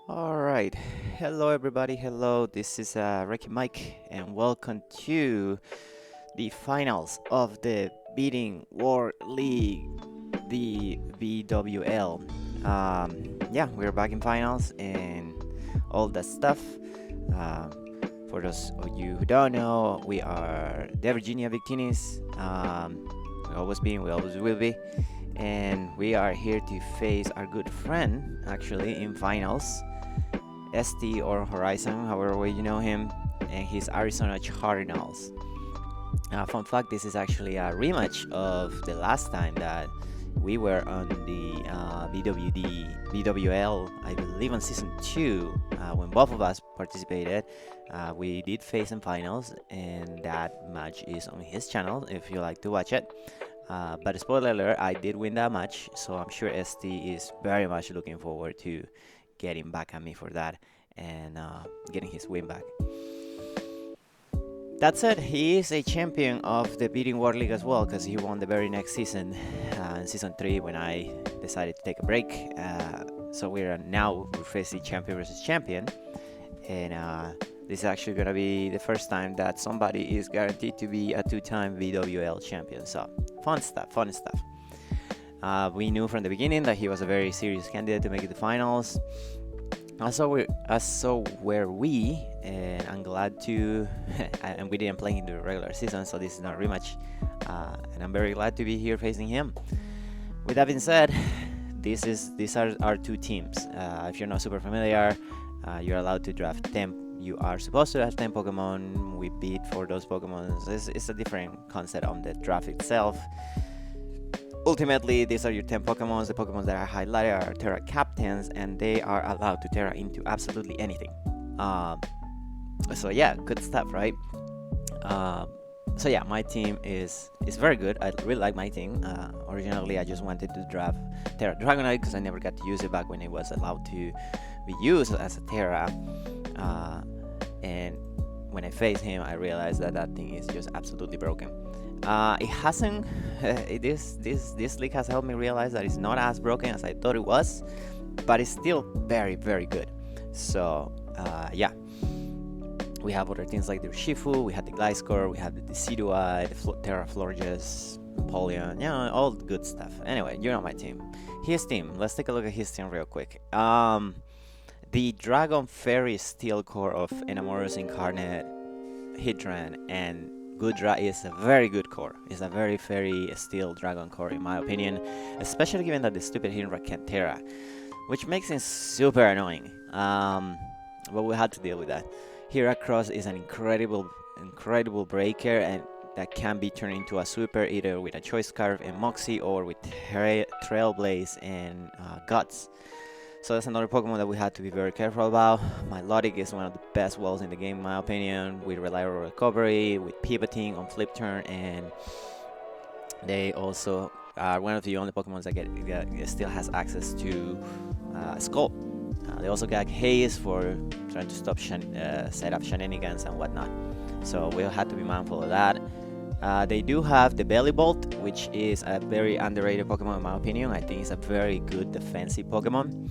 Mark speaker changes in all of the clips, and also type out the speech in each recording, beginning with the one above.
Speaker 1: All right. Hello, everybody. Hello. This is Ricky Mike, and welcome to the finals of the Beating War League, the BWL. Yeah, we're back in finals and all that stuff. Um, for those of you who don't know, we are the Virginia Victinis. We always been, we always will be, and we are here to face our good friend, actually, in finals. ST or Horizon, however way you know him, and his Arizona Cardinals. Fun fact: this is actually a rematch of the last time that we were on the BWL, I believe, on season two, when both of us participated. We did face in finals, and that match is on his channel if you like to watch it. But spoiler alert, I did win that match, so I'm sure ST is very much looking forward to getting back at me for that and getting his win back. That said, he is a champion of the Beating War League as well because he won the very next season, in season 3, when I decided to take a break. So we're facing champion versus champion, and this is actually going to be the first time that somebody is guaranteed to be a 2-time BWL champion. So fun stuff, fun stuff. We knew from the beginning that he was a very serious candidate to make it the finals. So were we, and I'm glad to. And we didn't play in the regular season, so this is not a rematch. And I'm very glad to be here facing him. With that being said, these are our two teams. If you're not super familiar, you're allowed to draft 10. You are supposed to have 10 Pokemon. We bid for those Pokemon. It's a different concept on the draft itself. Ultimately, these are your 10 Pokemons. The Pokemons that are highlighted are TERA captains, and they are allowed to TERA into absolutely anything. So yeah, good stuff, right? So yeah, my team is very good. I really like my team. Originally, I just wanted to draft TERA Dragonite because I never got to use it back when it was allowed to be used as a TERA. And when I faced him, I realized that thing is just absolutely broken. It hasn't. This league has helped me realize that it's not as broken as I thought it was, but it's still very, very good. So yeah, we have other things like the Shifu, we had the Gliscor, we have the Decidueye, the Terra Florges, Napoleon, all the good stuff. Anyway, you know my team. His team. Let's take a look at his team real quick. The Dragon Fairy Steel Core of Enamorous Incarnate, Hydran, and Gudra is a very good core. It's a very fairy steel dragon core in my opinion, especially given that the stupid Hydra can't TERA, which makes it super annoying. But we had to deal with that. Heracross is an incredible breaker, and that can be turned into a super either with a Choice Scarf and Moxie or with Trailblaze and Guts. So that's another Pokemon that we had to be very careful about. Milotic is one of the best walls in the game in my opinion, with reliable recovery, with pivoting on flip turn, and they also are one of the only Pokemon that still has access to Skull. They also got Haze for trying to stop setup shenanigans and whatnot. So we'll have to be mindful of that. They do have the Belly Bolt, which is a very underrated Pokemon in my opinion. I think it's a very good defensive Pokemon.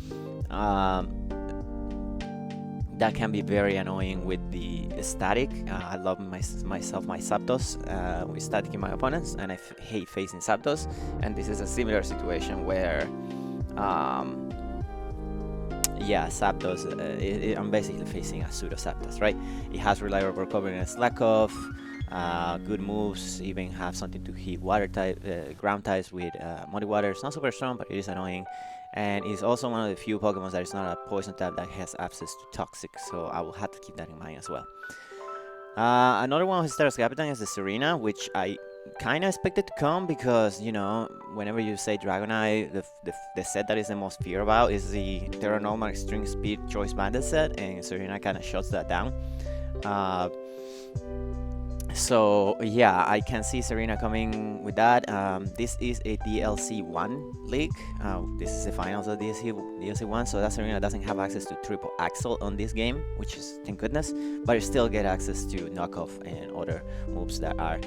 Speaker 1: That can be very annoying with the static. I love my Zapdos with static in my opponents, and I hate facing Zapdos. And this is a similar situation where, yeah, Zapdos, I'm basically facing a pseudo Zapdos, right? It has reliable recovery and slack off. Good moves, even have something to hit water type, ground types with Muddy Water. It's not super strong, but it is annoying. And it's also one of the few Pokemon that is not a poison type that has access to Toxic, so I will have to keep that in mind as well. Another one of his Terra's Capitan is the Serena, which I kind of expected to come because, whenever you say Dragonite, the set that is the most fear about is the Terra Normal Extreme Speed Choice Bandit set, and Serena kind of shuts that down. So yeah, I can see Serena coming with that. This is a DLC 1 league. This is the finals of DLC 1, so that Serena doesn't have access to triple axel on this game, which is thank goodness, but you still get access to knockoff and other moves that are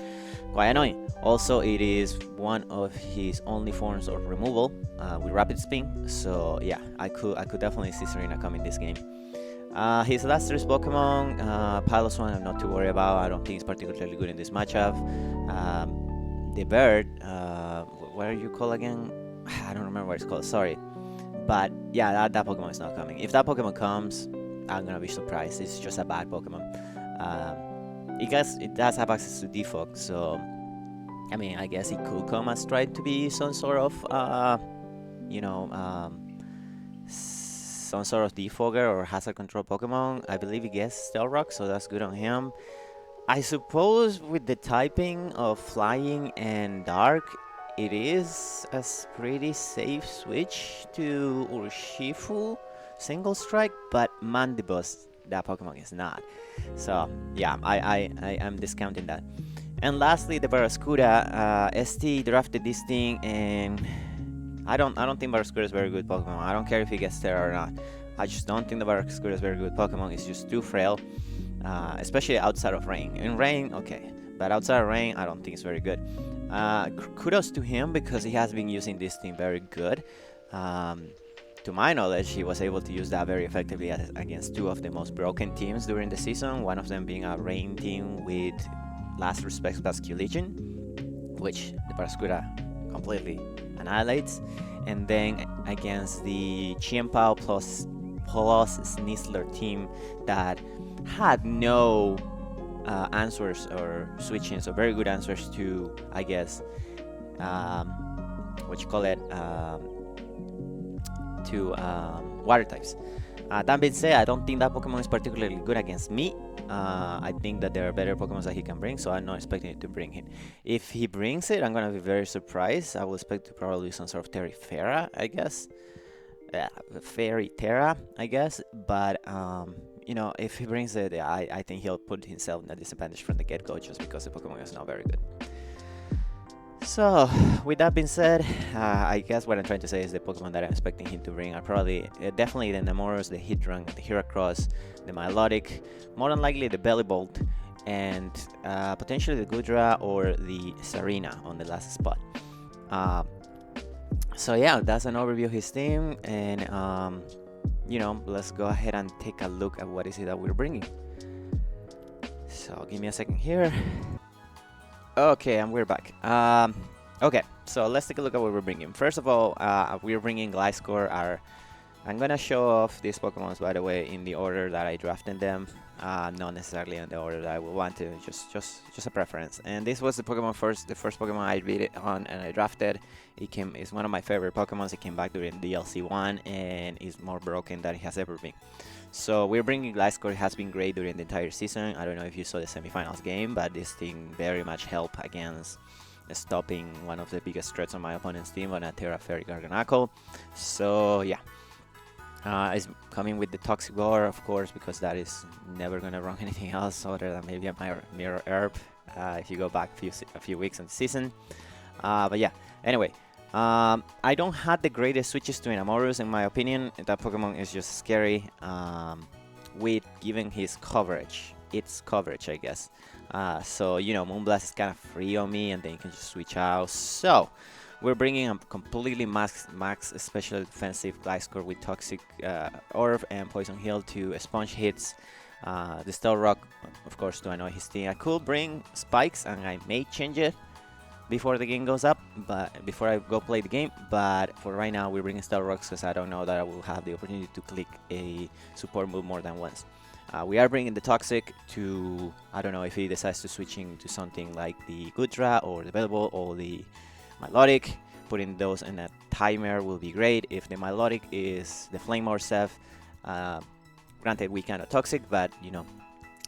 Speaker 1: quite annoying. Also, it is one of his only forms of removal with rapid spin. So yeah, I could definitely see Serena coming this game. His last three Pokemon, Piloswine, I'm not too worried about. I don't think it's particularly good in this matchup. The bird, what are you called again? I don't remember what it's called, sorry. But yeah, that Pokemon is not coming. If that Pokemon comes, I'm gonna be surprised. It's just a bad Pokemon. It does have access to Defog, so I mean, I guess it could come as trying to be some sort of, some sort of defogger or hazard control Pokemon. I believe he gets Stealrock, so that's good on him. I suppose with the typing of Flying and Dark, it is a pretty safe switch to Urshifu Single Strike, but Mandibus, that Pokemon is not. So yeah, I am discounting that. And lastly, the Barraskewda. ST drafted this thing, and I don't think Barraskewda is very good Pokemon. I don't care if he gets TERA or not. I just don't think the Barraskewda is very good Pokemon. It's just too frail, especially outside of rain. In rain, okay, but outside of rain, I don't think it's very good. Kudos to him because he has been using this thing very good. To my knowledge, he was able to use that very effectively against two of the most broken teams during the season. One of them being a rain team with Last Respect Basque Legion, which the Barraskewda completely annihilates, and then against the Chiempao plus Snizzler team that had no answers or switch-ins, or very good answers to, I guess, water types. That being said, I don't think that Pokemon is particularly good against me. I think that there are better Pokemon that he can bring, so I'm not expecting it to bring it. If he brings it, I'm gonna be very surprised. I will expect to probably some sort of TERA, I guess. Fairy TERA, I guess. But if he brings it, I think he'll put himself in a disadvantage from the get-go just because the Pokemon is not very good. So, with that being said, I guess what I'm trying to say is the Pokemon that I'm expecting him to bring are probably, definitely the Nemoros, the Hidrunk, the Heracross, the Milotic, more than likely the Bellibolt, and potentially the Goodra or the Serena on the last spot. So yeah, that's an overview of his team, and let's go ahead and take a look at what is it that we're bringing. So give me a second here. Okay, and we're back. Okay, so let's take a look at what we're bringing. First of all, we're bringing Gliscor. I'm gonna show off these Pokemons, by the way, in the order that I drafted them, not necessarily in the order that I would want to. Just a preference. And this was the first Pokemon I beat it on and I drafted. It's one of my favorite Pokemons. It came back during DLC 1 and is more broken than it has ever been. So we're bringing Gliscor. It has been great during the entire season. I don't know if you saw the semifinals game, but this thing very much helped against stopping one of the biggest threats on my opponent's team on a TERA Fairy Garganacl. So yeah, it's coming with the Toxic War, of course, because that is never gonna run anything else other than maybe a Mirror Herb if you go back a few weeks in the season. But yeah, anyway. I don't have the greatest switches to Enamorus, in my opinion. That Pokemon is just scary with giving his coverage. Its coverage, I guess. So, Moonblast is kind of free on me, and then you can just switch out. So, we're bringing a completely max special defensive Gliscor with Toxic Orb and Poison Heal to sponge hits. The Stealrock, of course, to annoy his team. I could bring Spikes, and I may change it before the game goes up, but before I go play the game. But for right now, we're bringing Stealrocks because I don't know that I will have the opportunity to click a support move more than once. We are bringing the Toxic to, I don't know if he decides to switch into something like the Goodra or the Bellibolt or the Milotic. Putting those in a timer will be great. If the Milotic is the Flame or Seth, granted we kind of Toxic, but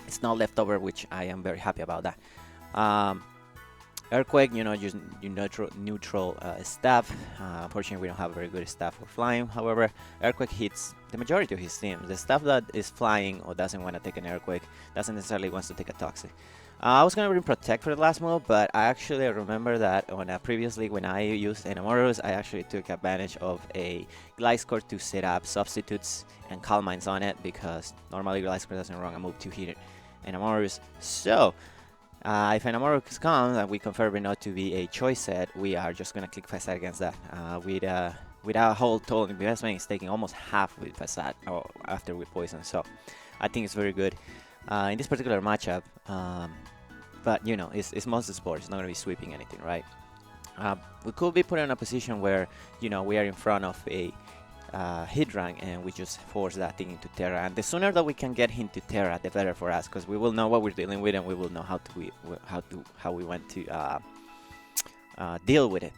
Speaker 1: it's not leftover, which I am very happy about that. Earthquake, just neutral staff. Unfortunately, we don't have a very good staff for flying. However, Earthquake hits the majority of his teams. The staff that is flying or doesn't want to take an Earthquake doesn't necessarily want to take a Toxic. I was gonna bring Protect for the last move, but I actually remember that on a previous league when I used Enamorus, I actually took advantage of a Gliscor to set up substitutes and Calm Minds on it, because normally Gliscor doesn't run a move to hit Enamorus. So, if Enamorus comes and we confirm it not to be a choice set, we are just gonna click Facade against that. With our whole total investment, it's taking almost half with Facade after with Poison. So, I think it's very good in this particular matchup. But you know, it's monster sports. It's not gonna be sweeping anything, right? We could be put in a position where, you know, we are in front of a hit rank and we just force that thing into TERA. And the sooner that we can get into TERA, the better for us, because we will know what we're dealing with and we will know how we want to deal with it.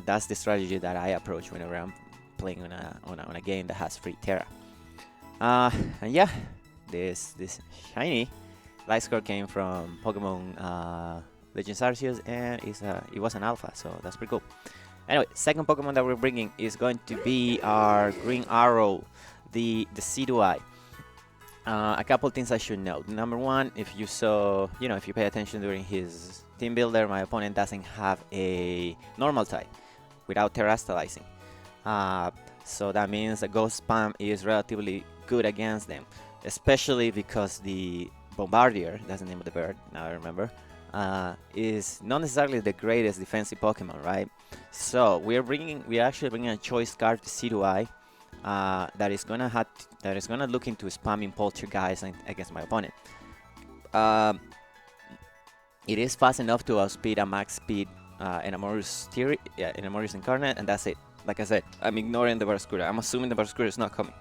Speaker 1: That's the strategy that I approach whenever I'm playing on a game that has free TERA. And yeah, this shiny Gliscor came from Pokemon Legends Arceus, and it was an alpha, so that's pretty cool. Anyway, second Pokemon that we're bringing is going to be our Green Arrow, the Decidueye. A couple things I should note. Number one, if you saw, you know, if you pay attention during his team builder, my opponent doesn't have a normal type without terastallizing. So that means the Ghost Spam is relatively good against them, especially because the Bombardier, that's the name of the bird, now I remember, is not necessarily the greatest defensive Pokemon, right? So we're actually bringing a choice card to Decidueye that is gonna look into spamming Poltergeist against my opponent. It is fast enough to outspeed a max speed Enamorus Incarnate, and that's it. Like I said, I'm ignoring the Barraskewda. I'm assuming the Barraskewda is not coming.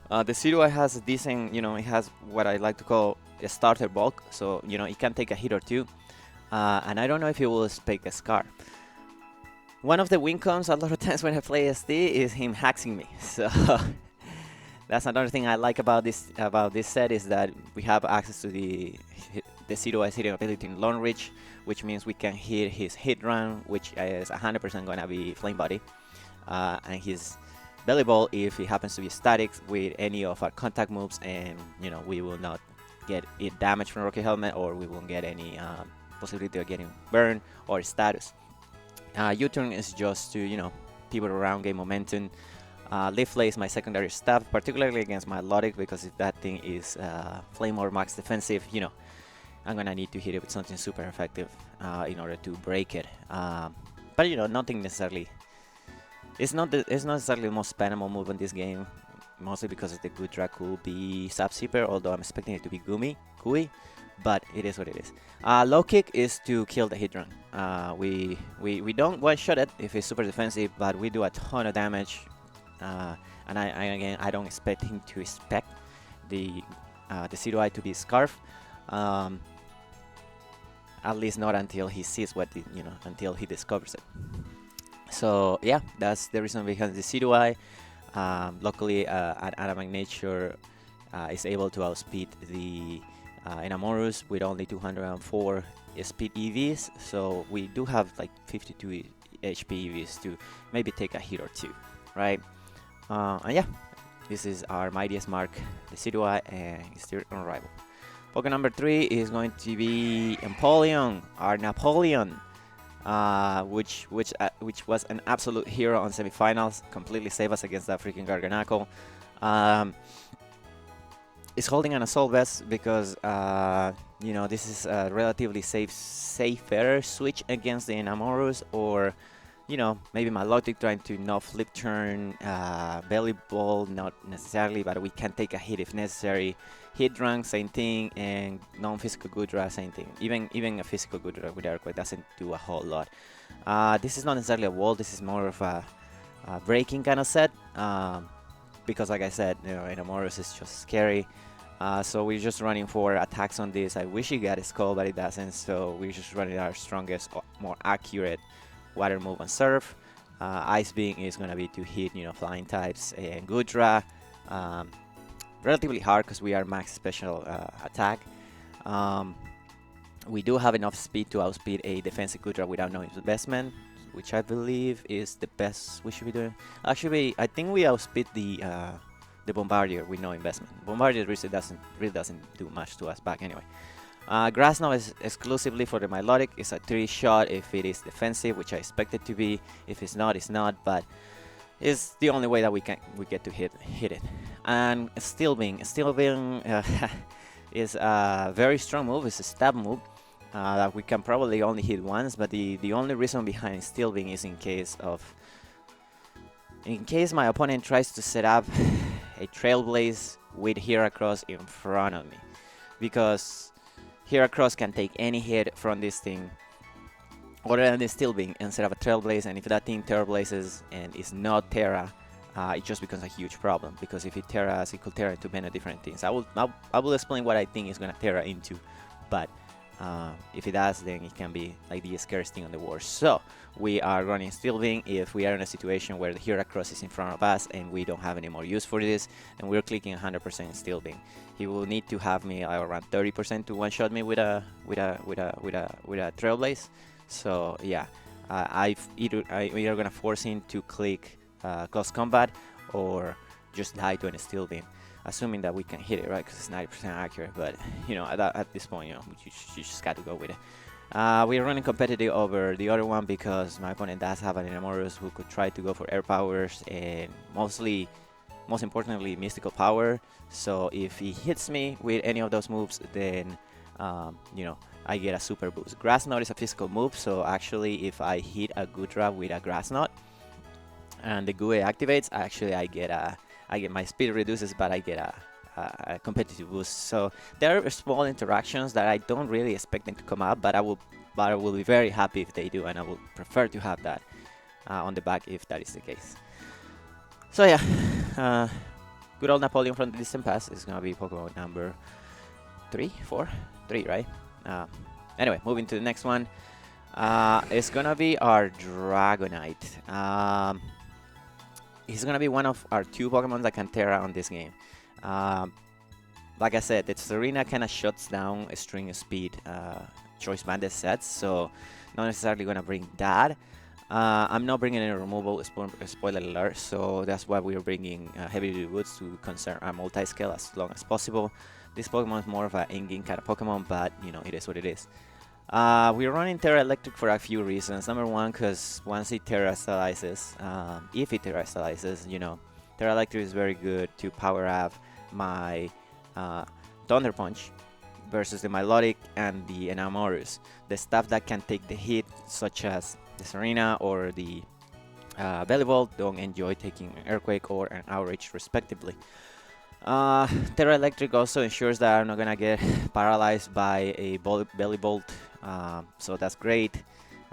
Speaker 1: The Decidueye has a decent, you know, it has what I like to call a starter bulk, so, you know, it can take a hit or two. And I don't know if it will spike a Scar. One of the win cons a lot of times when I play SD is him hacking me. So that's another thing I like about this set, is that we have access to the Decidueye's hitting ability in Long Reach, which means we can hit his hit run, which is 100% gonna be Flame Body, and his Belly Ball if it happens to be static with any of our contact moves, and you know, we will not get it damaged from Rocket Helmet, or we won't get any possibility of getting burned or status. U-turn is just to, you know, pivot around, gain momentum. Leaflet is my secondary stuff, particularly against my Melodic, because if that thing is Flame or max defensive, you know, I'm gonna need to hit it with something super effective in order to break it. But you know, nothing necessarily. It's not necessarily the most spammable move in this game, mostly because the Goodra could be Subseeper, although I'm expecting it to be Gooey, but it is what it is. Low kick is to kill the hit run. We don't one-shot it if it's super defensive, but we do a ton of damage. And I don't expect him to expect the Decidueye to be Scarf. At least not until he sees until he discovers it. So yeah, that's the reason behind the Decidueye. Luckily, Adamant Nature is able to outspeed the Enamorus with only 204 speed EVs, so we do have like 52 HP EVs to maybe take a hit or two, right? And yeah, this is our mightiest mark, the Decidueye, and it's still unrivaled. Pokemon number 3 is going to be Empoleon, our Napoleon, which was an absolute hero on semifinals. Completely saved us against that freaking Garganacle. It's holding an Assault Vest because you know, this is a relatively safer switch against the Enamorus, or you know, maybe Melodic trying to not flip turn, Belly Ball, not necessarily, but we can take a hit if necessary. Hit run, same thing, and non-physical Goodra, same thing. Even a physical Goodra with Earthquake doesn't do a whole lot. This is not necessarily a wall, this is more of a breaking kind of set, because like I said, you know, Enamorus is just scary. So we're just running for attacks on this. I wish it got a Skull, but it doesn't, so we're just running our strongest, more accurate Water move on Surf. Ice Beam is gonna be to hit, you know, flying types and Goodra. Relatively hard because we are max special attack. We do have enough speed to outspeed a defensive Goodra without no investment, which I believe is the best we should be doing. Actually, I think we outspeed the Bombardier with no investment. Bombardier really doesn't do much to us back anyway. Grass Knot is exclusively for the Milotic. It's a 3-shot if it is defensive, which I expect it to be. If it's not, it's not. But it's the only way that we get to hit it. And Steel Beam is a very strong move. It's a stab move that we can probably only hit once. But the only reason behind Steel Beam is in case my opponent tries to set up a Trailblaze with Heracross in front of me, because Heracross can take any hit from this thing other than the Steel Beam and set up a Trailblaze, and if that thing Terra Blazes and is not Terra, it just becomes a huge problem, because if it Terras, it could Terra into many different things. I will explain what I think it's gonna Terra into, but if it does, then it can be like the scariest thing on the board. So we are running Steel Beam if we are in a situation where the Heracross is in front of us and we don't have any more use for this, and we're clicking 100% Steel Beam. He will need to have me around 30% to one-shot me with a Trailblaze. So yeah, we are gonna force him to click close combat or just die to a Steel Beam, assuming that we can hit it, right? Because it's 90% accurate. But you know, at this point, you know, you just got to go with it. We are running competitive over the other one because my opponent does have an Enamorus who could try to go for air powers and most importantly, mystical power. So if he hits me with any of those moves, then you know, I get a super boost. Grass Knot is a physical move, so actually if I hit a Goodra with a Grass Knot and the GUE activates, actually I get my speed reduces, but I get a competitive boost. So there are small interactions that I don't really expect them to come up, but I will be very happy if they do, and I would prefer to have that on the back if that is the case. So yeah, good old Napoleon from the distant past is gonna be Pokemon number 3, right? Anyway, moving to the next one. It's gonna be our Dragonite. He's gonna be one of our 2 Pokemon that can Terra on this game. Like I said, the Serena kind of shuts down a string of speed choice banded sets, so not necessarily gonna bring that. I'm not bringing any removal, spoiler alert, so that's why we're bringing heavy duty boots to conserve our multi-scale as long as possible. This Pokemon is more of an endgame kind of Pokemon, but you know, it is what it is. We're running Terra Electric for a few reasons. Number one, because once it terastallizes, if it terastallizes, you know, Terra Electric is very good to power up my Thunder Punch versus the Milotic and the Enamorus. The stuff that can take the hit, such as the Serena or the Bellibolt, don't enjoy taking an Earthquake or an Outrage respectively. Terra Electric also ensures that I'm not gonna get paralyzed by a Bellibolt, so that's great.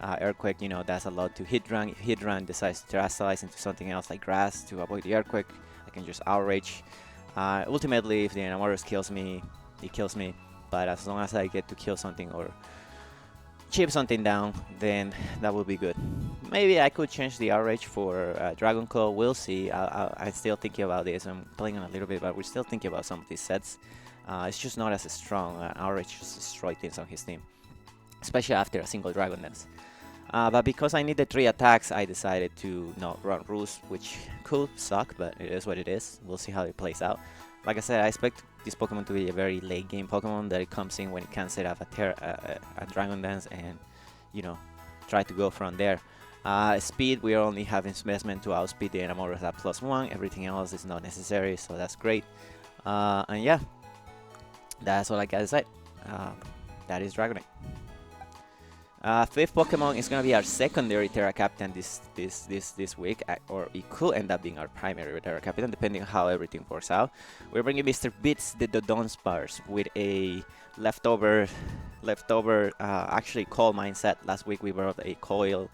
Speaker 1: Earthquake, you know, that's a lot to Hydran. If Hydran decides to terastallize into something else like grass to avoid the Earthquake, I can just Outrage. Ultimately, if the Enamorus kills me, it kills me, but as long as I get to kill something or chip something down, then that will be good. Maybe I could change the Outrage for Dragon Claw. We'll see. I'm still thinking about this. I'm playing on a little bit, but we're still thinking about some of these sets. It's just not as strong. Outrage just destroyed things on his team, especially after a single Dragon Dance. But because I needed 3 attacks, I decided to not run Roost, which could suck, but it is what it is. We'll see how it plays out. Like I said, I expect this Pokemon to be a very late game Pokemon, that it comes in when it can set up a Dragon Dance and, you know, try to go from there. Speed, we are only having investment to outspeed the Enamorus at +1. Everything else is not necessary, so that's great. And yeah, that's all I gotta say. That is Dragonite. 5th Pokemon is gonna be our secondary Terra Captain this week, or it could end up being our primary Terra Captain depending on how everything works out. We're bringing Mr. Beats the Dodonspars with a leftover actually Coil mindset. Last week we brought a Coil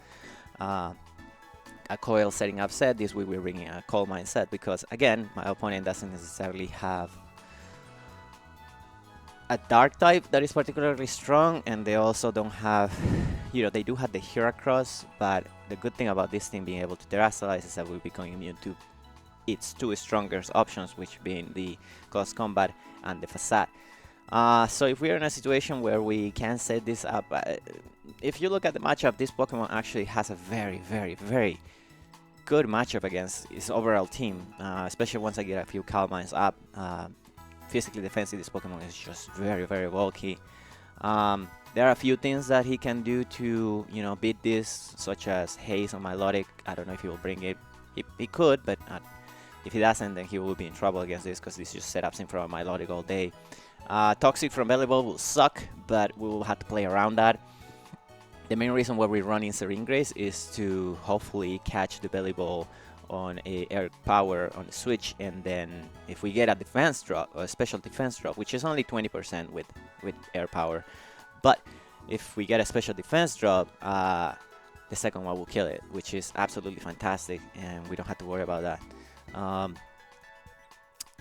Speaker 1: setting up set. This week we're bringing a Coil mindset because again, my opponent doesn't necessarily have a dark type that is particularly strong, and they also don't have, you know, they do have the Heracross, but the good thing about this thing being able to terastallize is that we're becoming immune to its 2 strongest options, which being the Close Combat and the Facade. So if we're in a situation where we can set this up, if you look at the matchup, this Pokemon actually has a very, very, very good matchup against its overall team, especially once I get a few Calm Minds up. Physically defensive, this Pokemon is just very, very bulky. There are a few things that he can do to, beat this, such as haze on Milotic. I don't know if he will bring it. He could, but if he doesn't, then he will be in trouble against this, because this just setups in front of Milotic all day. Toxic from Belly Ball will suck, but we will have to play around that. The main reason why we're running Serene Grace is to hopefully catch the Belly Ball on a air power on the switch, and then if we get a defense drop, or a special defense drop, which is only 20% with air power, but if we get a special defense drop, the second one will kill it, which is absolutely fantastic, and we don't have to worry about that.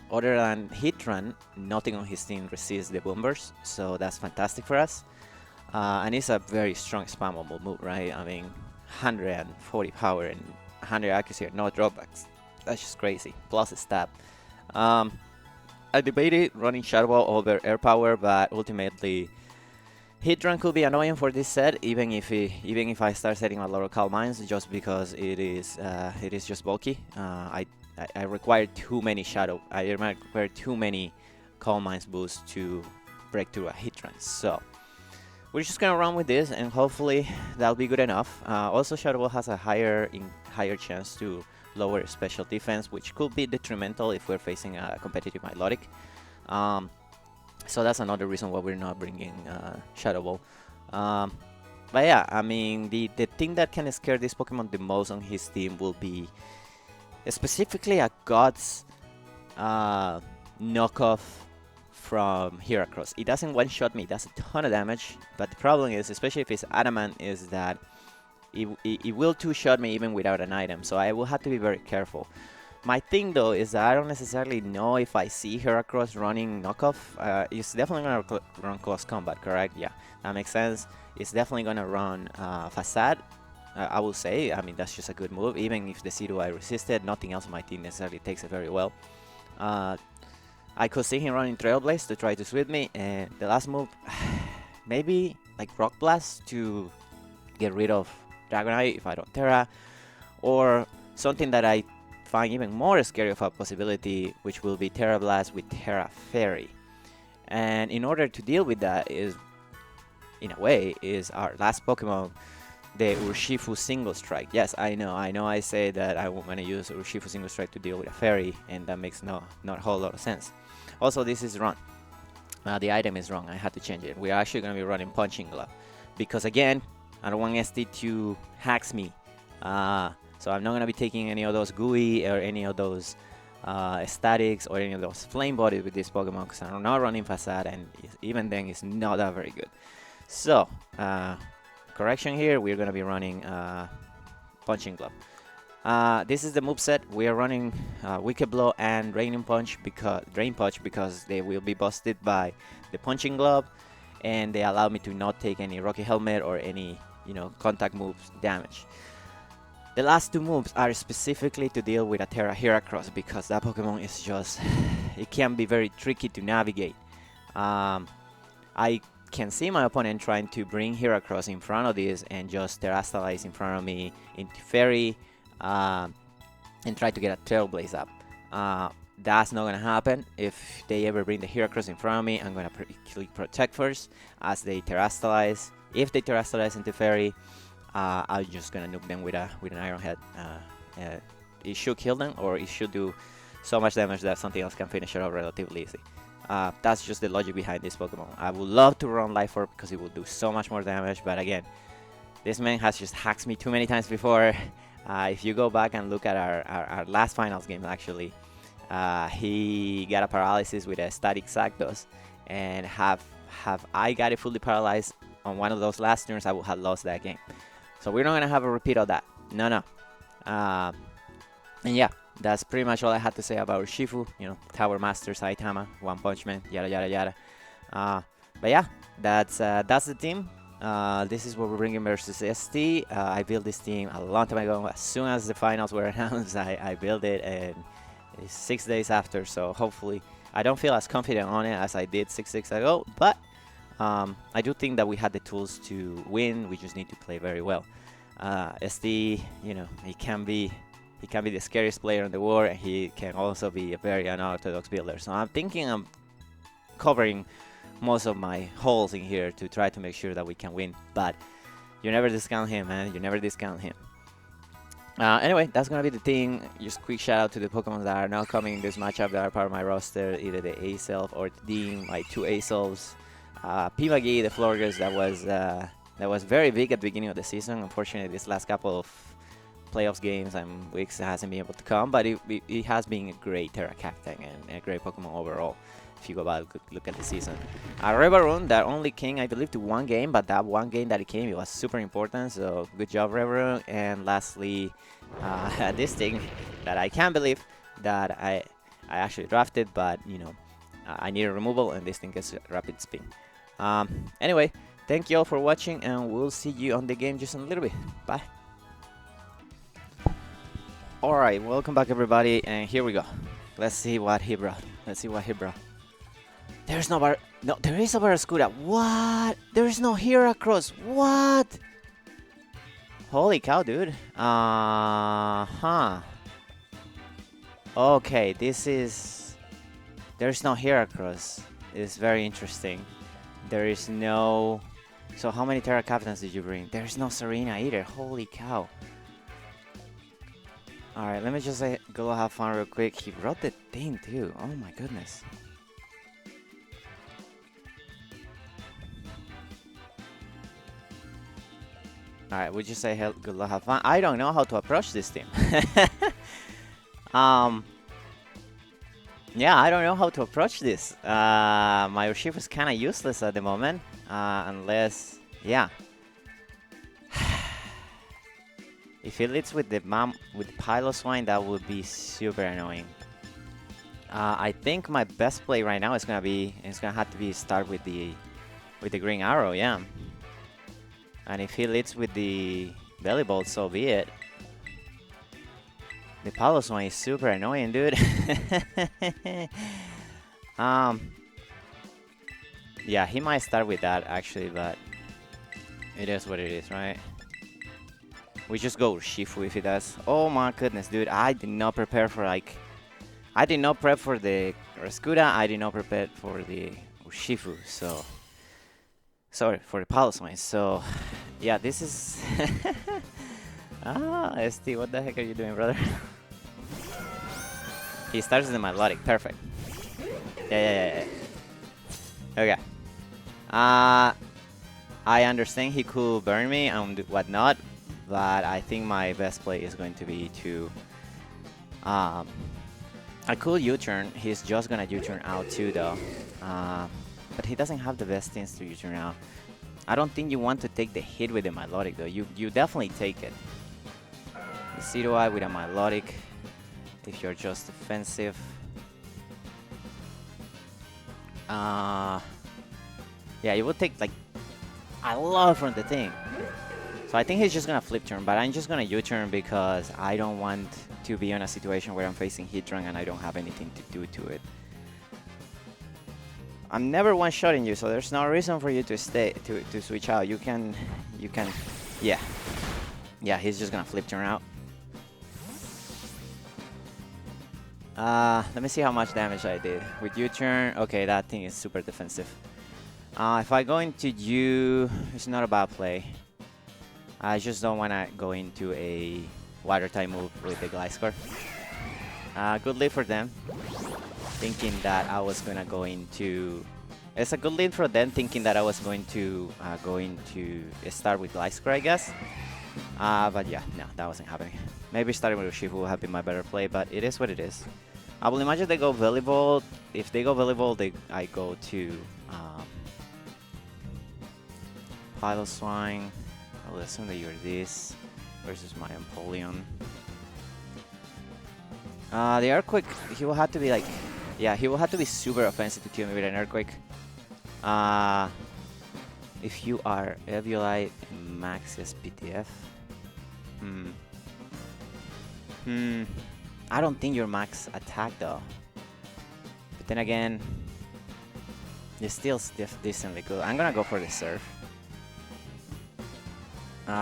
Speaker 1: Other than Hitran, nothing on his team resists the bombers, so that's fantastic for us. And it's a very strong spammable move, right? I mean, 140 power and 100 accuracy and no dropbacks. That's just crazy. Plus a stab. I debated running Shadow Ball over Air Power, but ultimately Hitran could be annoying for this set, even if I start setting a lot of Calm Minds, just because it is just bulky. I require too many I require too many Calm Minds boosts to break through a Hitran. So we're just gonna run with this, and hopefully that'll be good enough. Also, Shadow Ball has a higher chance to lower special defense, which could be detrimental if we're facing a competitive Milotic. So that's another reason why we're not bringing Shadow Ball. But yeah, I mean, the thing that can scare this Pokemon the most on his team will be specifically a God's knockoff from Heracross. It doesn't one-shot me, it does a ton of damage, but the problem is, especially if it's Adamant, is that it will two-shot me even without an item, so I will have to be very careful. My thing though is that I don't necessarily know if I see Heracross running knockoff. It's definitely going to run close combat, correct? Yeah, that makes sense. It's definitely going to run Facade, I will say. I mean, that's just a good move. Even if the C2I resisted, nothing else on my team necessarily takes it very well. I could see him running Trailblaze to try to sweep me, and the last move, maybe like Rock Blast to get rid of Dragonite if I don't TERA, or something that I find even more scary of a possibility, which will be TERA Blast with TERA Fairy. And in order to deal with that is, in a way, is our last Pokemon, the Urshifu Single Strike. Yes, I know I say that I want to use Urshifu Single Strike to deal with a Fairy, and that makes not a whole lot of sense. Also, this is wrong. The item is wrong. I had to change it. We're actually going to be running Punching Glove, because again, I don't want SD to hacks me. So I'm not going to be taking any of those GUI or any of those statics or any of those Flame Body with this Pokemon, because I'm not running Facade, and even then it's not that very good. So, correction here, we're going to be running Punching Glove. This is the moveset. We are running Wicked Blow and Drain Punch because they will be busted by the Punching Glove, and they allow me to not take any Rocky Helmet or any contact moves damage. The last two moves are specifically to deal with a TERA Heracross, because that Pokemon is just, it can be very tricky to navigate. I can see my opponent trying to bring Heracross in front of this and just Terastalize in front of me into Fairy, and try to get a Trailblaze up. That's not gonna happen. If they ever bring the Heracross in front of me, I'm gonna click Protect first as they Terastalize. If they Terastalize into Fairy, I'm just gonna nuke them with an Iron Head. It should kill them, or it should do so much damage that something else can finish it off relatively easy. That's just the logic behind this Pokemon. I would love to run Life Orb because it will do so much more damage, but again, this man has just hacked me too many times before. If you go back and look at our last finals game, actually, he got a paralysis with a static Zapdos, and have I got it fully paralyzed on one of those last turns, I would have lost that game. So we're not gonna have a repeat of that. No. And yeah, that's pretty much all I had to say about Urshifu. Tower Master, Saitama, One Punch Man, yada yada yada. But yeah, that's the team. This is what we're bringing versus ST. I built this team a long time ago. As soon as the finals were announced, I built it, and it's 6 days after. So hopefully, I don't feel as confident on it as I did 6 days ago. But I do think that we had the tools to win. We just need to play very well. SD, he can be the scariest player in the world, and he can also be a very unorthodox builder. So I'm thinking I'm covering most of my holes in here to try to make sure that we can win. But you never discount him, man. You never discount him. Anyway, that's gonna be the thing. Just quick shout out to the Pokemon that are not coming in this matchup that are part of my roster, either the A-Self or the Dean, my 2 A-Selves. Pimagi, the Florges, that was very big at the beginning of the season. Unfortunately, this last couple of playoffs games and weeks hasn't been able to come, but it has been a great TERA captain and a great Pokemon overall. If you go back look at the season, Revaroon that only came, I believe, to 1 game, but that 1 game that it came, it was super important. So good job, Revaroon. And lastly, this thing that I can't believe that I actually drafted, but you know, I need a removal, and this thing gets rapid spin. Anyway, thank you all for watching, and we'll see you on the game just in a little bit. Bye. Alright, welcome back everybody, and here we go. Let's see what he brought. Let's see what he brought. There's no bar. No, there is a Barraskewda. What? There's no Heracross. What? Holy cow, dude. Okay, this is. There's no Heracross. It's very interesting. There is no. So, how many TERA captains did you bring? There's no Serena either. Holy cow. Alright, let me just go have fun real quick. He brought the thing too. Oh my goodness. Alright, would you say good luck, have fun? I don't know how to approach this team. Yeah, I don't know how to approach this. My Urshifu is kind of useless at the moment. Unless, yeah. If it leads with the Piloswine, that would be super annoying. I think my best play right now is gonna have to be start with the Green Arrow, yeah. And if he leads with the Belly Bolt, so be it. The Piloswine is super annoying, dude. Yeah, he might start with that actually, but it is what it is, right? We just go Urshifu if he does. Oh my goodness, dude! I did not prepare for I did not prep for the Barraskewda. I did not prepare for the Urshifu. So sorry for the Piloswine. So yeah, this is. ST, what the heck are you doing, brother? He starts with the Melodic. Perfect. Yeah. Okay. I understand he could burn me and whatnot, but I think my best play is going to be to I could U-turn. He's just gonna U-turn out too though, but he doesn't have the best things to U-turn out. I don't think you want to take the hit with the Melodic though. You definitely take it. The Zero-Eye with a Melodic if you're just defensive. Yeah, you would take like a lot from the thing. So I think he's just gonna flip turn, but I'm just gonna U-turn because I don't want to be in a situation where I'm facing Heatran and I don't have anything to do to it. I'm never one-shotting you, so there's no reason for you to switch out. You can, yeah. Yeah, he's just gonna flip turn out. Let me see how much damage I did. With U-turn, okay, that thing is super defensive. If I go into U, it's not a bad play. I just don't want to go into a water type move with the Gliscor. Good lead for them. Thinking that I was going to go into... It's a good lead for them thinking that I was going to start with Gliscor, I guess. But yeah, no, that wasn't happening. Maybe starting with Urshifu would have been my better play, but it is what it is. I will imagine they go Volleyball. If they go Volleyball, I go to Piloswine. I will assume that you're this versus my Empoleon. The Earthquake, he will have to be like, yeah, he will have to be super offensive to kill me with an Earthquake. If you are Eviolite and Max SPTF, I don't think you're max attack though. But then again, you're still decently good. I'm gonna go for the Surf.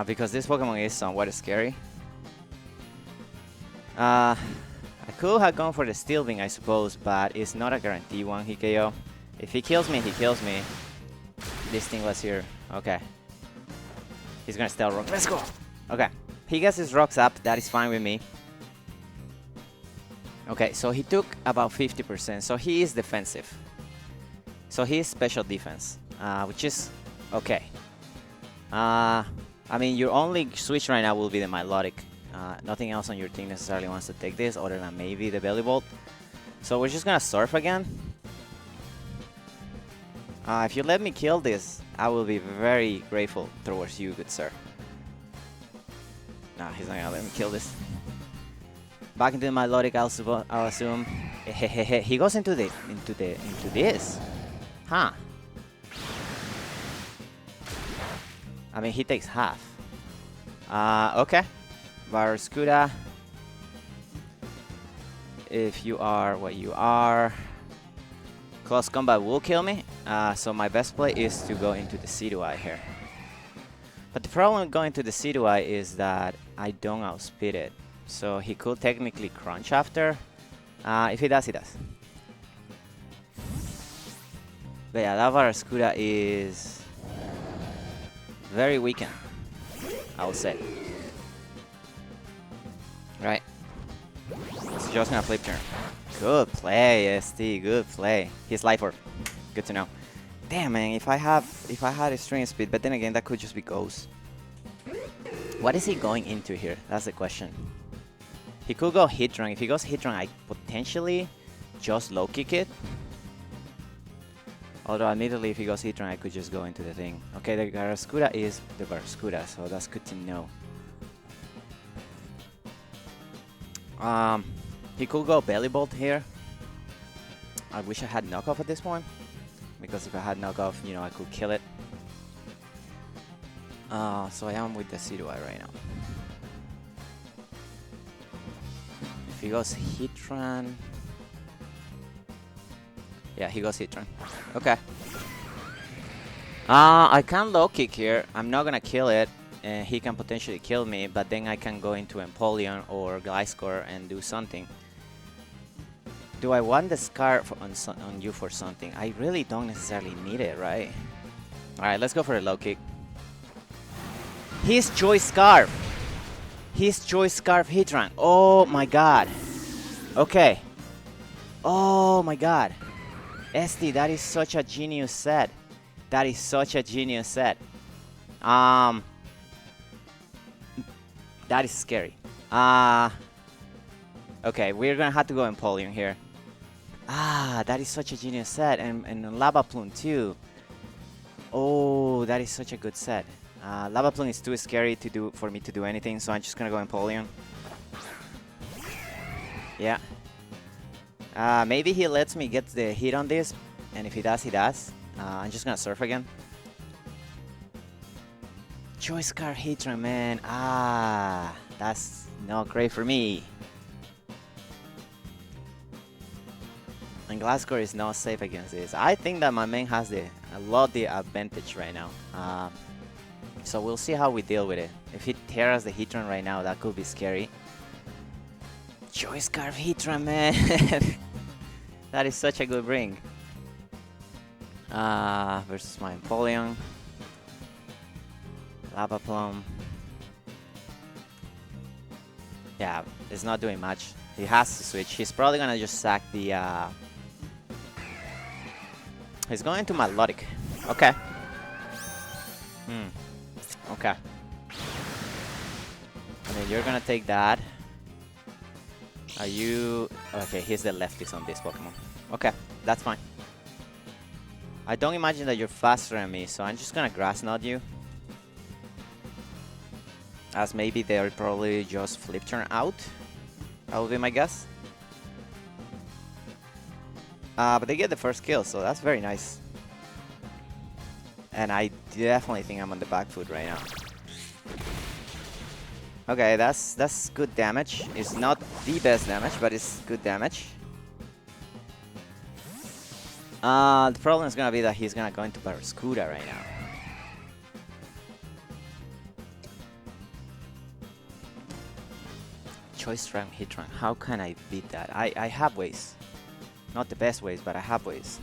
Speaker 1: Because this Pokemon is somewhat scary. I could have gone for the Steel Beam, I suppose, but it's not a guaranteed one hit KO. If he kills me, he kills me. This thing was here. Okay. He's gonna steal rock. Let's go! Okay. He gets his rocks up. That is fine with me. Okay, so he took about 50%. So he is defensive. So he is special defense, which is okay. I mean, your only switch right now will be the Milotic. Nothing else on your team necessarily wants to take this other than maybe the Belly Bolt. So we're just gonna surf again. If you let me kill this, I will be very grateful towards you, good sir. Nah, he's not gonna let me kill this. Back into the Milotic, I'll assume. He goes into this. Huh. I mean, he takes half. Okay. Barraskewda. If you are what you are, close combat will kill me. So my best play is to go into the C2I here. But the problem with going to the C2I is that I don't outspeed it. So he could technically crunch after. If he does, he does. But yeah, that Barraskewda is very weakened, I would say. Right. So just gonna flip turn. Good play, ST. Good play. He's life orb. Good to know. Damn, man. If I had extreme speed, but then again, that could just be ghost. What is he going into here? That's the question. He could go hit run. If he goes hit run, I potentially just low kick it. Although immediately if he goes hit run, I could just go into the thing. Okay, the Barraskewda is the Barraskewda, so that's good to know. He could go Belly Bolt here. I wish I had knockoff at this point, because if I had knockoff, you know, I could kill it. So I am with the C2I right now. If he goes hit run, yeah, he goes hit run. Okay. I can low kick here. I'm not gonna kill it. He can potentially kill me, but then I can go into Empoleon or Gliscor and do something. Do I want the Scarf on you for something? I really don't necessarily need it, right? Alright, let's go for a low kick. His Choice Scarf! His Choice Scarf hit run. Oh my god. Okay. Oh my god. ST, that is such a genius set. That is such a genius set. That is scary. Okay, we're gonna have to go Empoleon here. That is such a genius set, and Lava Plume too. Oh, that is such a good set. Lava Plume is too scary for me to do anything, so I'm just gonna go Empoleon. Yeah. Maybe he lets me get the hit on this, and if he does, he does. I'm just gonna surf again. Choice Scarf Hitran, man. That's not great for me. And Gliscor is not safe against this. I think that my main has a lot the advantage right now. So we'll see how we deal with it. If he tears the Hitran right now, that could be scary. Choice Scarf Hitran, man. That is such a good bring. Versus my Empoleon. Lava Plume. Yeah, it's not doing much. He has to switch. He's probably gonna just sack the he's going to Milotic. Okay. Okay. I mean, you're gonna take that. Are you... Okay, he's the lefties on this Pokemon. Okay, that's fine. I don't imagine that you're faster than me, so I'm just gonna Grass Knot you. As maybe they'll probably just flip turn out. That would be my guess. But they get the first kill, so that's very nice. And I definitely think I'm on the back foot right now. Okay, that's good damage. It's not the best damage, but it's good damage. The problem is gonna be that he's gonna go into Barraskewda right now. Choice Rank Hitran. How can I beat that? I have ways. Not the best ways, but I have ways.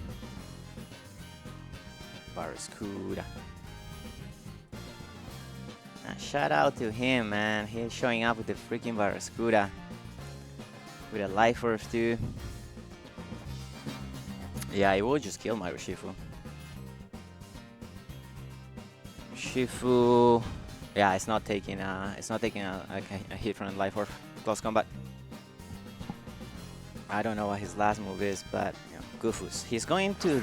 Speaker 1: Barraskewda. Shout out to him, man. He's showing up with the freaking Barraskewda. With a life orb too. Yeah, it will just kill my Urshifu. Urshifu. Yeah, it's not taking a hit from the life orb. Close combat. I don't know what his last move is, but you know, Goofus. He's going to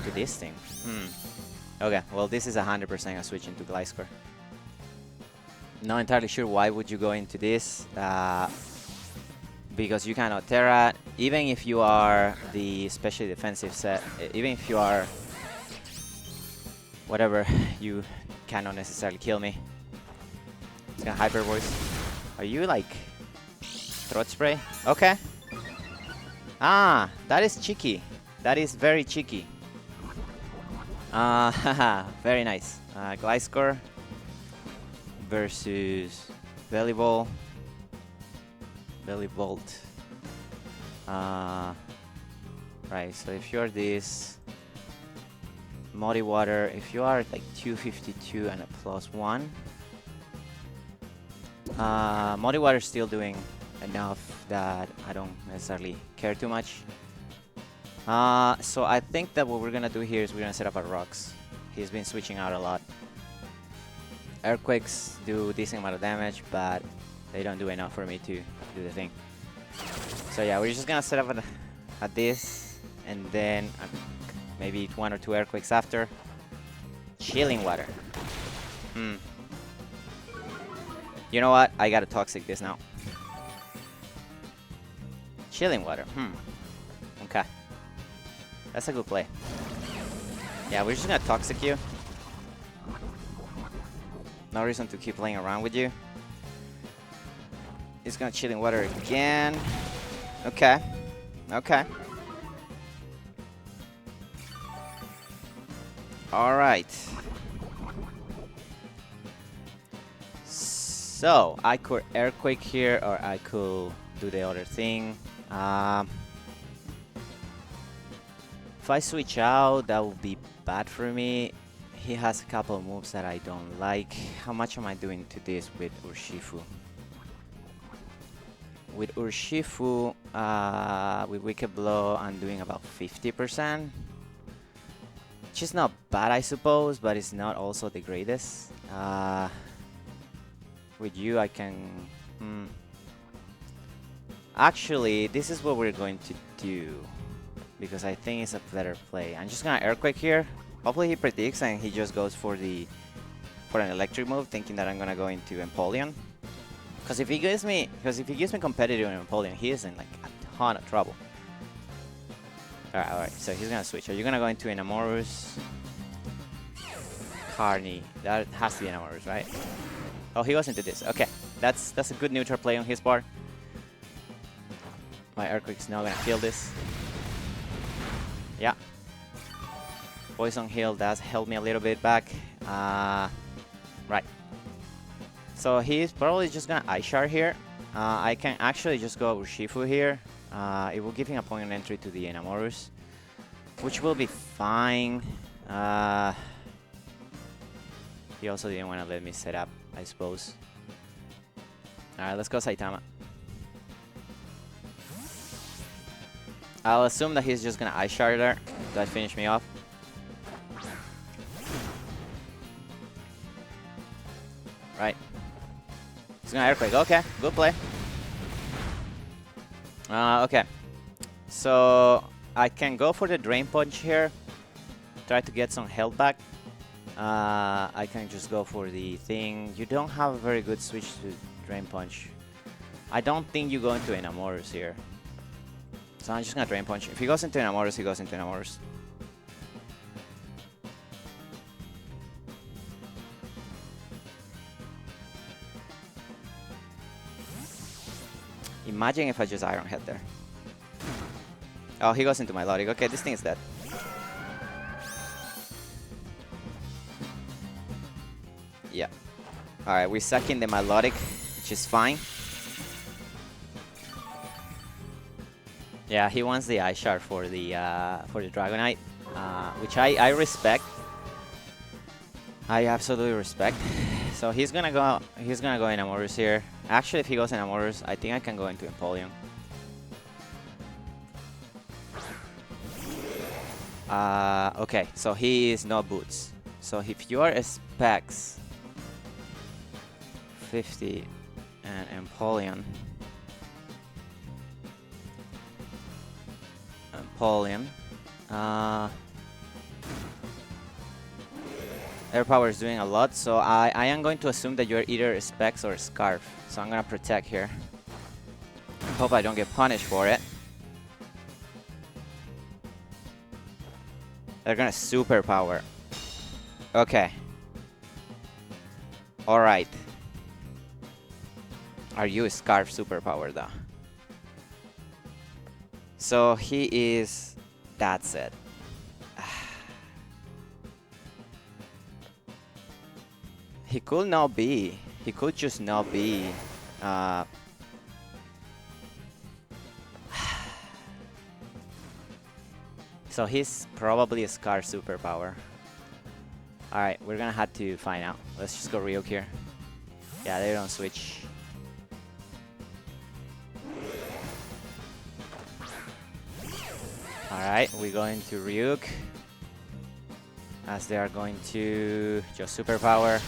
Speaker 1: into this thing. Okay, well this is 100% a switch into Gliscor. Not entirely sure why would you go into this. Because you cannot TERA. Even if you are the specially defensive set, even if you are whatever, you cannot necessarily kill me. It's gonna Hyper Voice. Are you like Throat Spray? Okay. Ah, that is cheeky. That is very cheeky. Haha, very nice. Gliscor versus Bellybolt. Right, so if you're this Muddy Water, if you are like 252 and a +1, Muddy Water is still doing enough that I don't necessarily care too much. So I think that what we're gonna do here is we're gonna set up our rocks. He's been switching out a lot. Earthquakes do decent amount of damage, but they don't do enough for me to do the thing. So yeah, we're just gonna set up at this, and then maybe 1 or 2 earthquakes after. Chilling Water. You know what? I gotta Toxic this now. Chilling Water. Okay. That's a good play. Yeah, we're just gonna Toxic you. No reason to keep playing around with you. He's gonna Chilling Water again. Okay. Okay. Alright. So, I could Earthquake here, or I could do the other thing. If I switch out, that would be bad for me. He has a couple of moves that I don't like. How much am I doing to this with Urshifu? With Urshifu, with Wicked Blow, I'm doing about 50%. Which is not bad, I suppose, but it's not also the greatest. With you, I can... Actually, this is what we're going to do, because I think it's a better play. I'm just gonna Earthquake here. Hopefully he predicts and he just goes for an electric move, thinking that I'm gonna go into Empoleon. Because if he gives me competitive in Empoleon, he is in like a ton of trouble. Alright, so he's gonna switch. Are you gonna go into Enamorus? Carney. That has to be Enamorus, right? Oh, he goes into this. Okay, that's a good neutral play on his part. My Earthquake's not gonna kill this. Yeah. Poison Heal does help me a little bit back. Right. So he's probably just gonna Ice Shard here. I can actually just go Urshifu here. It will give him a point of entry to the Enamorus, which will be fine. He also didn't want to let me set up, I suppose. Alright, let's go Saitama. I'll assume that he's just gonna Ice Shard there. That finish me off. Right. He's gonna Earthquake. Okay, good play. Okay. So I can go for the Drain Punch here. Try to get some health back. I can just go for the thing. You don't have a very good switch to Drain Punch. I don't think you go into Enamorus here. So I'm just gonna Drain Punch. If he goes into Enamorus, he goes into Enamorus. Imagine if I just Iron Head there. Oh, he goes into my Melodic. Okay, this thing is dead. Yeah. Alright, we're sucking the Melodic, which is fine. Yeah, he wants the Ice Shard for the Dragonite. which I respect. I absolutely respect. So he's gonna go in Amorous here. Actually, if he goes in Amorous, I think I can go into Empoleon. Okay, so he is no boots. So if you are a Specs 50 and Empoleon. Air power is doing a lot, so I am going to assume that you're either a Specs or a Scarf. So I'm gonna protect here. Hope I don't get punished for it. They're gonna super power. Okay. Alright. Are you a Scarf superpower though? So he is... That's it. He could not be. He could just not be. So he's probably a Scar superpower. Alright, we're gonna have to find out. Let's just go Ryuk here. Yeah, they don't switch. Alright, we go into Ryuk. As they are going to just superpower.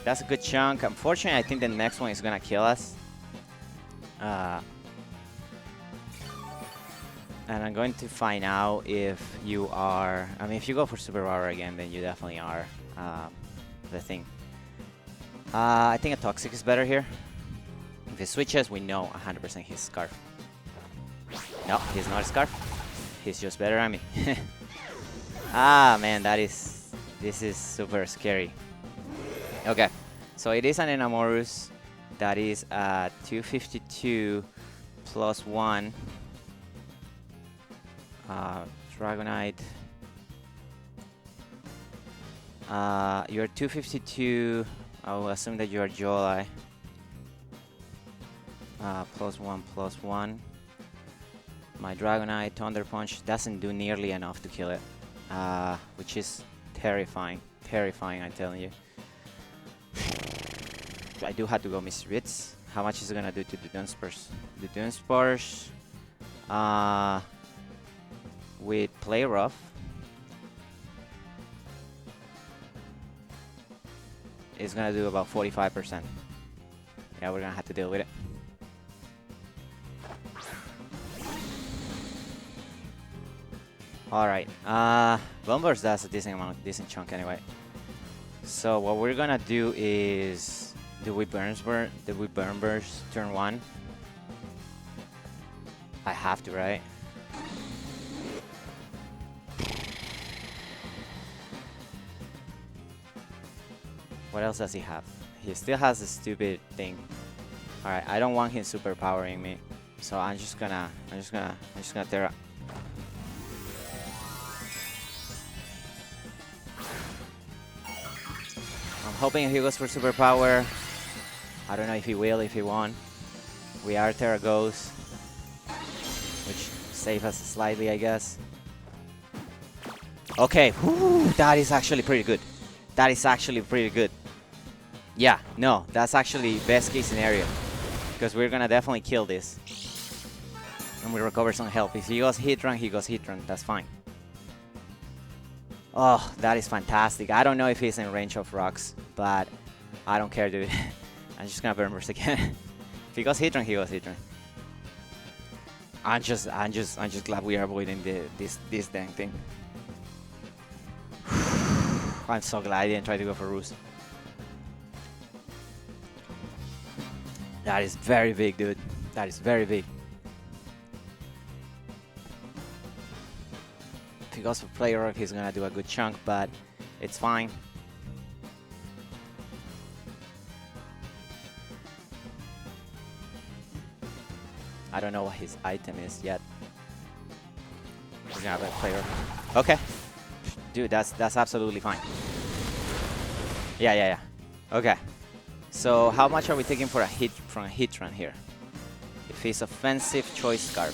Speaker 1: That's a good chunk. Unfortunately, I think the next one is gonna kill us. And I'm going to find out if you are... I mean, if you go for superpower again, then you definitely are the thing. I think a Toxic is better here. If he switches, we know 100% he's Scarf. No, he's not a Scarf. He's just better at me. Ah, man, this is super scary. Okay, so it is an Enamorus that is 252 plus 1. Dragonite. You're 252. I will assume that you are Jolai. Plus 1. My Dragonite Thunder Punch doesn't do nearly enough to kill it. Which is terrifying. Terrifying, I'm telling you. I do have to go Mr. Ritz. How much is it gonna do to the Dunsparce? The Dunsparce with Play Rough is gonna do about 45%. Yeah, we're gonna have to deal with it. Alright, Bombers does a decent chunk anyway. So what we're gonna do is... Do we Burn Burst turn 1? I have to, right? What else does he have? He still has a stupid thing. Alright, I don't want him superpowering me. So I'm just gonna TERA. I'm hoping he goes for superpower. I don't know if he will, if he won't. We are TERA Ghost, which saves us slightly, I guess. Okay, whew, that is actually pretty good. That is actually pretty good. Yeah, no, that's actually best case scenario. Because we're gonna definitely kill this. And we recover some health. If he goes Heatran, he goes Heatran. That's fine. Oh, that is fantastic. I don't know if he's in range of rocks, but I don't care, dude. I'm just gonna Burn Burst again. If he goes Heatran, he goes Heatran. I'm just glad we are avoiding this dang thing. I'm so glad I didn't try to go for Roost. That is very big, dude. That is very big. If he goes for Play Rock, he's gonna do a good chunk, but it's fine. I don't know what his item is yet. We're gonna have a Play Rock. Okay. Dude, that's absolutely fine. Yeah. Okay. So how much are we taking for a hit from a Heatran here? If he's offensive, choice Scarf.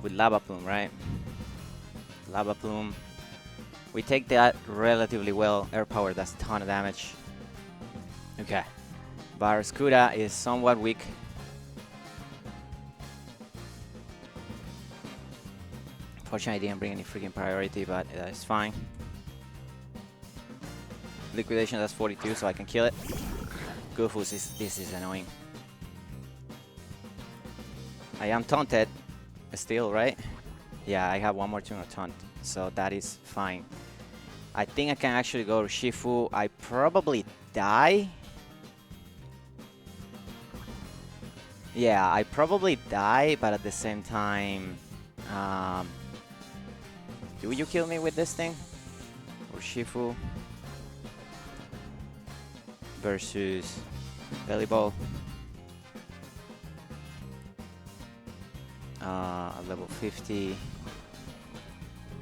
Speaker 1: with Lava Plume, right? Lava Plume. We take that relatively well. Air Power does a ton of damage. Okay. Barraskewda is somewhat weak. Fortunately, I didn't bring any freaking priority, but it's fine. Liquidation, that's 42, so I can kill it. Goofus, this is annoying. I am taunted still, right? Yeah, I have one more turn of taunt, so that is fine. I think I can actually go to Shifu. I probably die. Yeah, I probably die, but at the same time, do you kill me with this thing? Or Shifu versus Belly Ball. Level 50,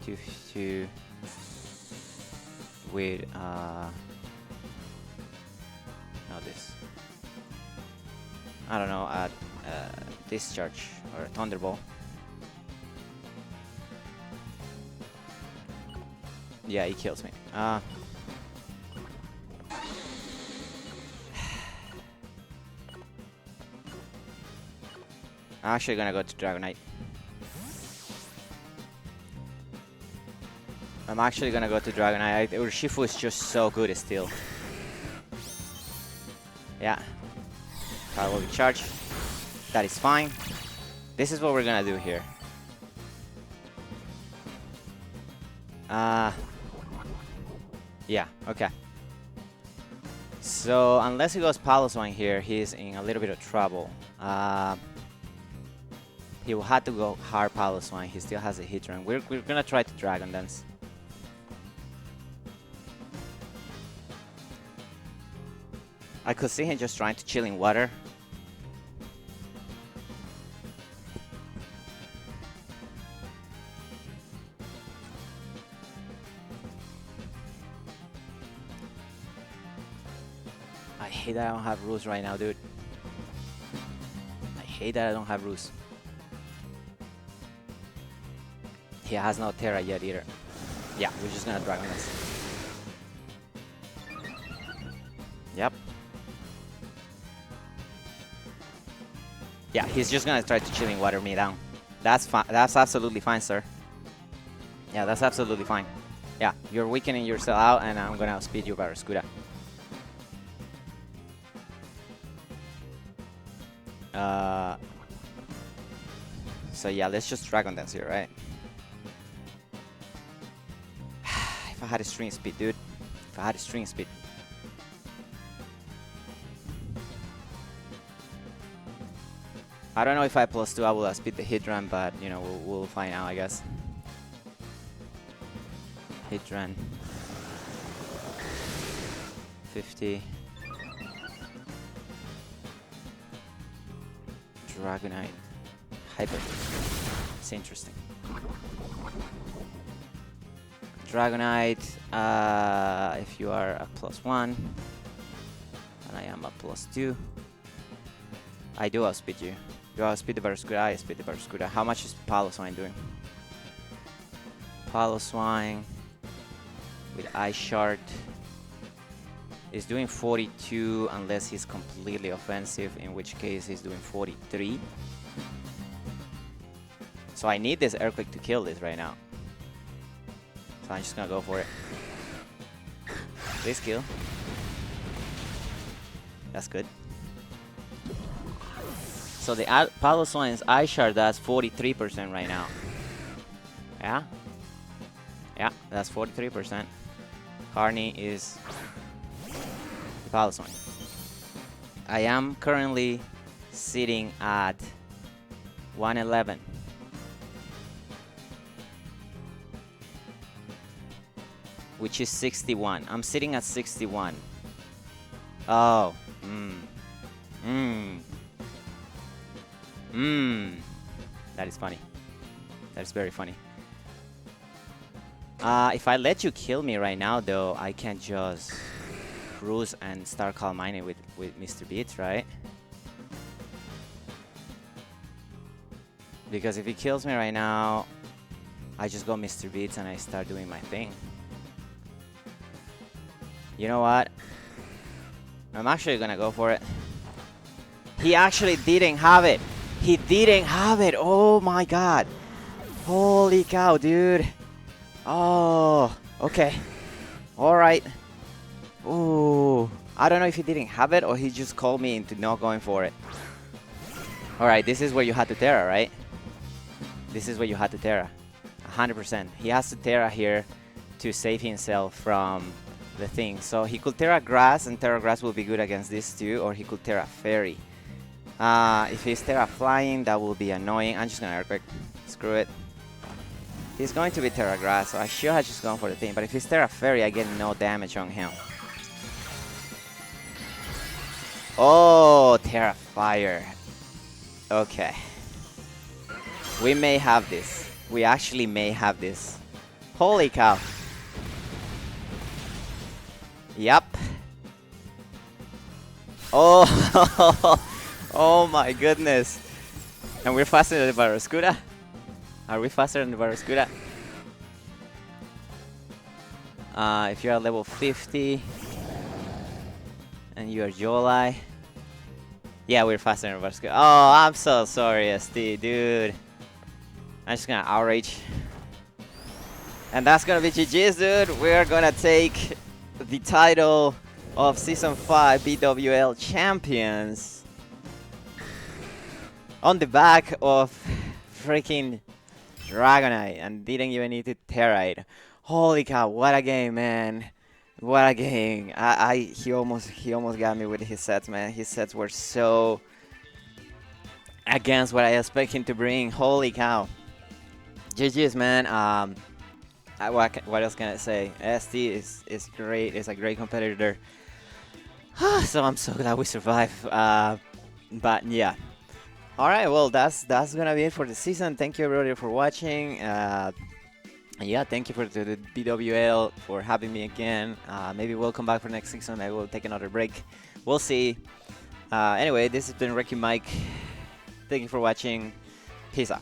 Speaker 1: 252 with no this. I don't know, Discharge or a Thunderbolt. Yeah, he kills me. I'm actually gonna go to Dragonite. Urshifu is just so good still. Yeah. Will be charged. That is fine. This is what we're gonna do here. Yeah, okay. So unless he goes Paloswine here, he's in a little bit of trouble. He will have to go hard Paloswine. He still has a hit run. We're gonna try to Dragon Dance. I could see him just trying to chill in water. I hate that I don't have Roost right now, dude. I hate that I don't have Roost. He has no TERA yet either. Yeah, we're just gonna Dragon Dance. Yep. Yeah, he's just gonna try to chilling water me down. That's fine. That's absolutely fine, sir. Yeah, that's absolutely fine. Yeah, you're weakening yourself out, and I'm gonna outspeed you, Barraskewda. So yeah, let's just Dragon Dance here, right? If I had a string speed, dude. If I had a string speed. I don't know if I +2 I will outspeed the hit run, but you know, we'll find out, I guess. Hit run 50. Dragonite Hyper. It's interesting. Dragonite, if you are a +1 and I am a +2, I do outspeed you. You outspeed the Barraskewda, I outspeed the Barraskewda. How much is Paloswine doing? Paloswine with Ice Shard is doing 42 unless he's completely offensive, in which case he's doing 43. So I need this Earthquake to kill this right now. So I'm just gonna go for it. Please kill. That's good. So the Paloswine's Ice Shard does 43% right now. Yeah? Yeah, that's 43%. Carney is the Paloswine. I am currently sitting at 111. Which is 61. I'm sitting at 61. Oh. That is funny. That is very funny. If I let you kill me right now, though, I can just cruise and start Calm Mining with Mr. Beats, right? Because if he kills me right now, I just go Mr. Beats and I start doing my thing. You know what? I'm actually gonna go for it. He actually didn't have it. He didn't have it. Oh my god. Holy cow, dude. Oh, okay. Alright. Ooh. I don't know if he didn't have it or he just called me into not going for it. Alright, this is where you had to TERA, right? This is where you had to TERA. 100%. He has to TERA here to save himself from the thing. So he could TERA Grass, and TERA Grass will be good against this too, or he could TERA Fairy. If he's TERA Flying, that will be annoying. I'm just gonna Earthquake. Screw it. He's going to be TERA Grass, so I should have just gone for the thing. But if he's TERA Fairy, I get no damage on him. Oh, TERA Fire. Okay. We may have this. We actually may have this. Holy cow. Yep. Oh, oh my goodness. And we're faster than the Barraskewda? Are we faster than the Barraskewda? If you're at level 50 and you're Jolai. Yeah, we're faster than the Barraskewda. Oh, I'm so sorry, ST, dude. I'm just gonna outrage. And that's gonna be GG's, dude. We're gonna take the title of Season 5 BWL Champions on the back of freaking Dragonite, and didn't even need to TERA it. Holy cow, what a game, man. What a game. He almost got me with his sets, man. His sets were so against what I expect him to bring. Holy cow. GG's, man. What else can I say? ST is great. It's a great competitor. So I'm so glad we survived. But yeah. All right. Well, that's gonna be it for the season. Thank you everybody for watching. Yeah, thank you for the BWL for having me again. Maybe we'll come back for next season. I will take another break. We'll see. Anyway, this has been Wrecking Mike. Thank you for watching. Peace out.